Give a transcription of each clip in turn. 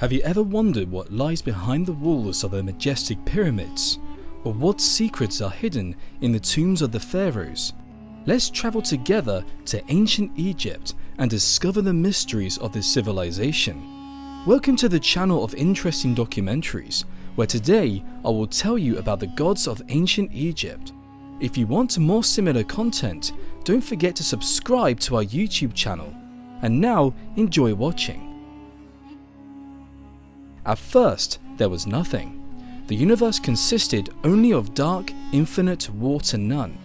Have you ever wondered what lies behind the walls of the majestic pyramids? Or what secrets are hidden in the tombs of the pharaohs? Let's travel together to ancient Egypt and discover the mysteries of this civilization. Welcome to the channel of interesting documentaries, where today I will tell you about the gods of ancient Egypt. If you want more similar content, don't forget to subscribe to our YouTube channel. And now, enjoy watching. At first, there was nothing. The universe consisted only of dark, infinite water none.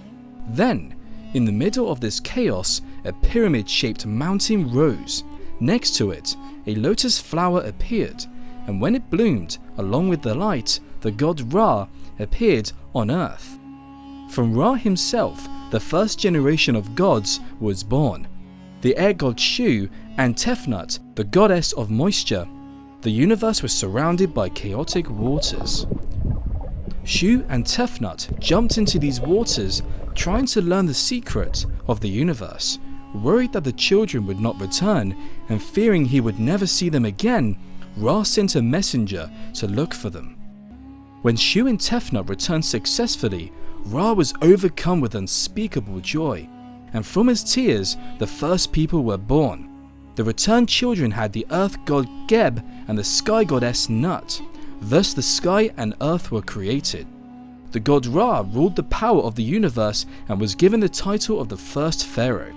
Then, in the middle of this chaos, a pyramid-shaped mountain rose. Next to it, a lotus flower appeared, and when it bloomed, along with the light, the god Ra appeared on earth. From Ra himself, the first generation of gods was born. The air god Shu and Tefnut, the goddess of moisture. The universe was surrounded by chaotic waters. Shu and Tefnut jumped into these waters, trying to learn the secret of the universe. Worried that the children would not return, and fearing he would never see them again, Ra sent a messenger to look for them. When Shu and Tefnut returned successfully, Ra was overcome with unspeakable joy, and from his tears, the first people were born. The returned children had the earth god Geb and the sky goddess Nut. Thus the sky and earth were created. The god Ra ruled the power of the universe and was given the title of the first pharaoh.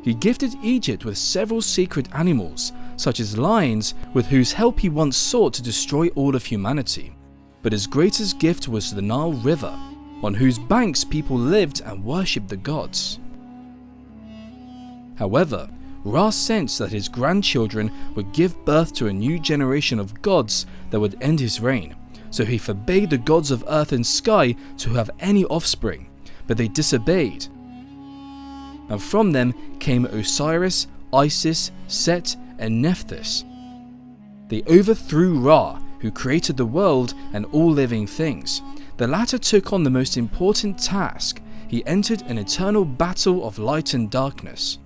He gifted Egypt with several sacred animals, such as lions, with whose help he once sought to destroy all of humanity. But his greatest gift was the Nile River, on whose banks people lived and worshipped the gods. However, Ra sensed that his grandchildren would give birth to a new generation of gods that would end his reign, so he forbade the gods of earth and sky to have any offspring, but they disobeyed. And from them came Osiris, Isis, Set, and Nephthys. They overthrew Ra, who created the world and all living things. The latter took on the most important task. He entered an eternal battle of light and darkness.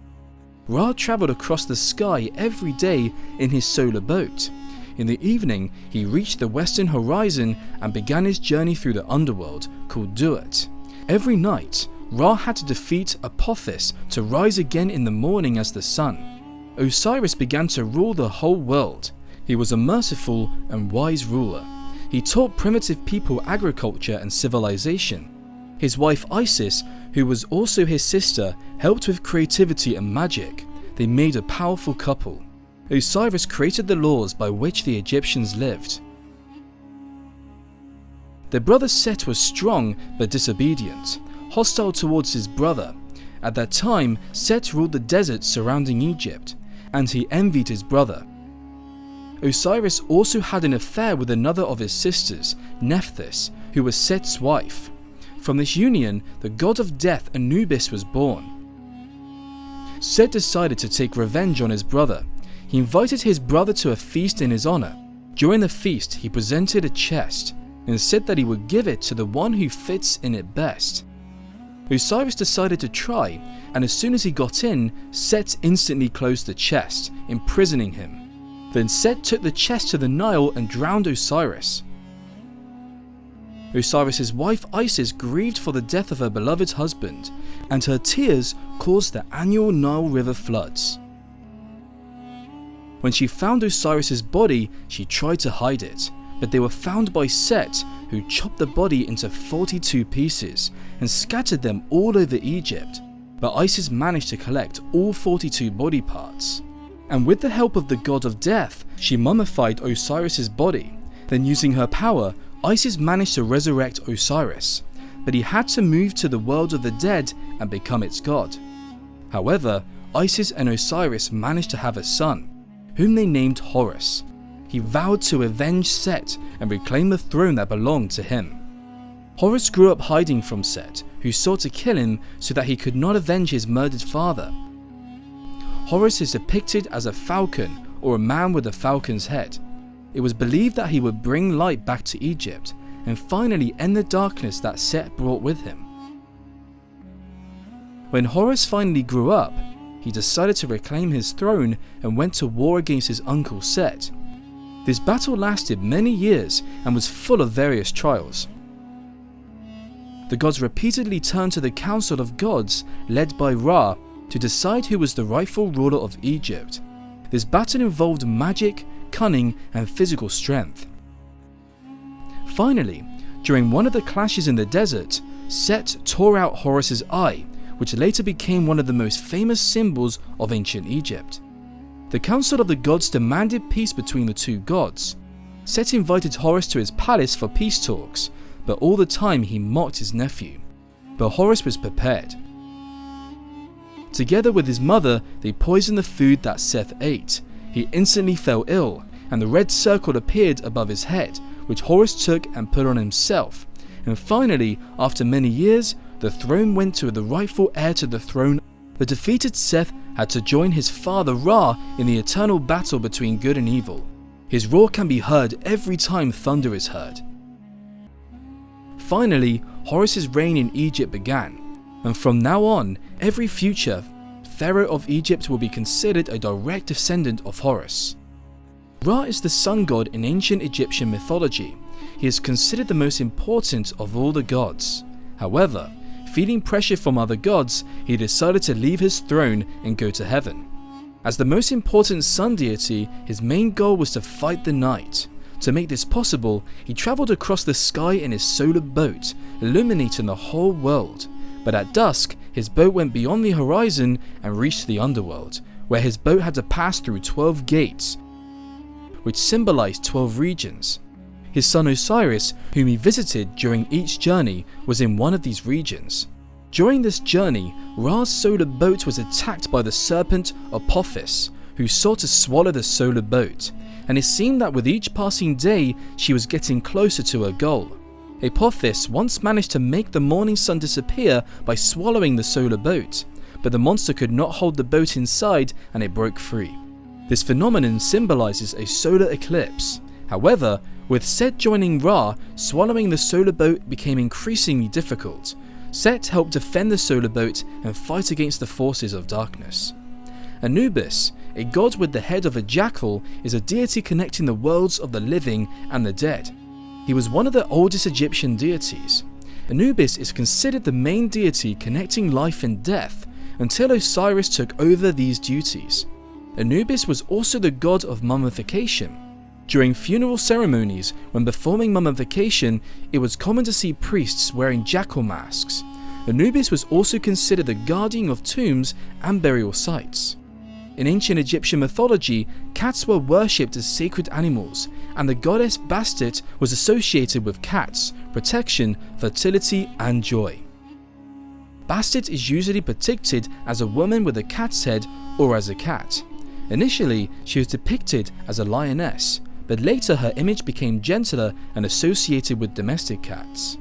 Ra travelled across the sky every day in his solar boat. In the evening, he reached the western horizon and began his journey through the underworld, called Duat. Every night, Ra had to defeat Apophis to rise again in the morning as the sun. Osiris began to rule the whole world. He was a merciful and wise ruler. He taught primitive people agriculture and civilization. His wife Isis, who was also his sister, helped with creativity and magic. They made a powerful couple. Osiris created the laws by which the Egyptians lived. Their brother Set was strong but disobedient, hostile towards his brother. At that time, Set ruled the deserts surrounding Egypt, and he envied his brother. Osiris also had an affair with another of his sisters, Nephthys, who was Set's wife. From this union, the god of death Anubis was born. Set decided to take revenge on his brother. He invited his brother to a feast in his honor. During the feast, he presented a chest and said that he would give it to the one who fits in it best. Osiris decided to try, and as soon as he got in, Set instantly closed the chest, imprisoning him. Then Set took the chest to the Nile and drowned Osiris. Osiris' wife Isis grieved for the death of her beloved husband, and her tears caused the annual Nile River floods. When she found Osiris' body, she tried to hide it, but they were found by Set, who chopped the body into 42 pieces and scattered them all over Egypt. But Isis managed to collect all 42 body parts. And with the help of the god of death, she mummified Osiris' body. Then, using her power, Isis managed to resurrect Osiris, but he had to move to the world of the dead and become its god. However, Isis and Osiris managed to have a son, whom they named Horus. He vowed to avenge Set and reclaim the throne that belonged to him. Horus grew up hiding from Set, who sought to kill him so that he could not avenge his murdered father. Horus is depicted as a falcon, or a man with a falcon's head. It was believed that he would bring light back to Egypt and finally end the darkness that Set brought with him. When Horus finally grew up, he decided to reclaim his throne and went to war against his uncle Set. This battle lasted many years and was full of various trials. The gods repeatedly turned to the Council of Gods, led by Ra, to decide who was the rightful ruler of Egypt. This battle involved magic, cunning, and physical strength. Finally, during one of the clashes in the desert, Set tore out Horus's eye, which later became one of the most famous symbols of ancient Egypt. The Council of the Gods demanded peace between the two gods. Set invited Horus to his palace for peace talks, but all the time he mocked his nephew. But Horus was prepared. Together with his mother, they poisoned the food that Seth ate. He instantly fell ill, and the red circle appeared above his head, which Horus took and put on himself. And finally, after many years, the throne went to the rightful heir to the throne. The defeated Seth had to join his father Ra in the eternal battle between good and evil. His roar can be heard every time thunder is heard. Finally, Horus's reign in Egypt began, and from now on, every future pharaoh of Egypt will be considered a direct descendant of Horus. Ra is the sun god in ancient Egyptian mythology. He is considered the most important of all the gods. However, feeling pressure from other gods, he decided to leave his throne and go to heaven. As the most important sun deity, his main goal was to fight the night. To make this possible, he travelled across the sky in his solar boat, illuminating the whole world. But at dusk, his boat went beyond the horizon and reached the underworld, where his boat had to pass through 12 gates, which symbolized 12 regions. His son Osiris, whom he visited during each journey, was in one of these regions. During this journey, Ra's solar boat was attacked by the serpent Apophis, who sought to swallow the solar boat, and it seemed that with each passing day, she was getting closer to her goal. Apophis once managed to make the morning sun disappear by swallowing the solar boat, but the monster could not hold the boat inside and it broke free. This phenomenon symbolizes a solar eclipse. However, with Set joining Ra, swallowing the solar boat became increasingly difficult. Set helped defend the solar boat and fight against the forces of darkness. Anubis, a god with the head of a jackal, is a deity connecting the worlds of the living and the dead. He was one of the oldest Egyptian deities. Anubis is considered the main deity connecting life and death until Osiris took over these duties. Anubis was also the god of mummification. During funeral ceremonies, when performing mummification, it was common to see priests wearing jackal masks. Anubis was also considered the guardian of tombs and burial sites. In ancient Egyptian mythology, cats were worshipped as sacred animals, and the goddess Bastet was associated with cats, protection, fertility, and joy. Bastet is usually depicted as a woman with a cat's head or as a cat. Initially, she was depicted as a lioness, but later her image became gentler and associated with domestic cats.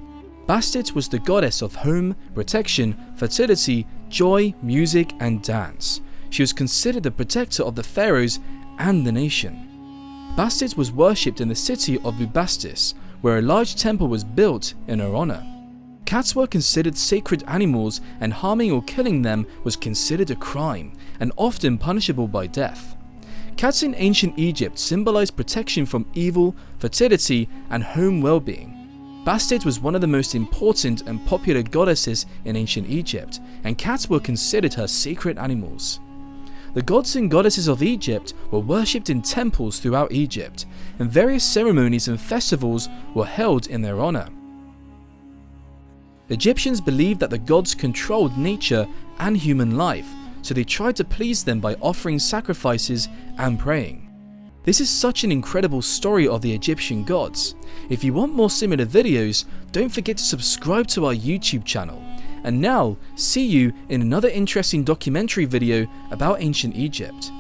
Bastet was the goddess of home, protection, fertility, joy, music, and dance. She was considered the protector of the pharaohs and the nation. Bastet was worshipped in the city of Bubastis, where a large temple was built in her honor. Cats were considered sacred animals, and harming or killing them was considered a crime, and often punishable by death. Cats in ancient Egypt symbolized protection from evil, fertility, and home well-being. Bastet was one of the most important and popular goddesses in ancient Egypt, and cats were considered her sacred animals. The gods and goddesses of Egypt were worshipped in temples throughout Egypt, and various ceremonies and festivals were held in their honor. Egyptians believed that the gods controlled nature and human life, so they tried to please them by offering sacrifices and praying. This is such an incredible story of the Egyptian gods. If you want more similar videos, don't forget to subscribe to our YouTube channel. And now, see you in another interesting documentary video about ancient Egypt.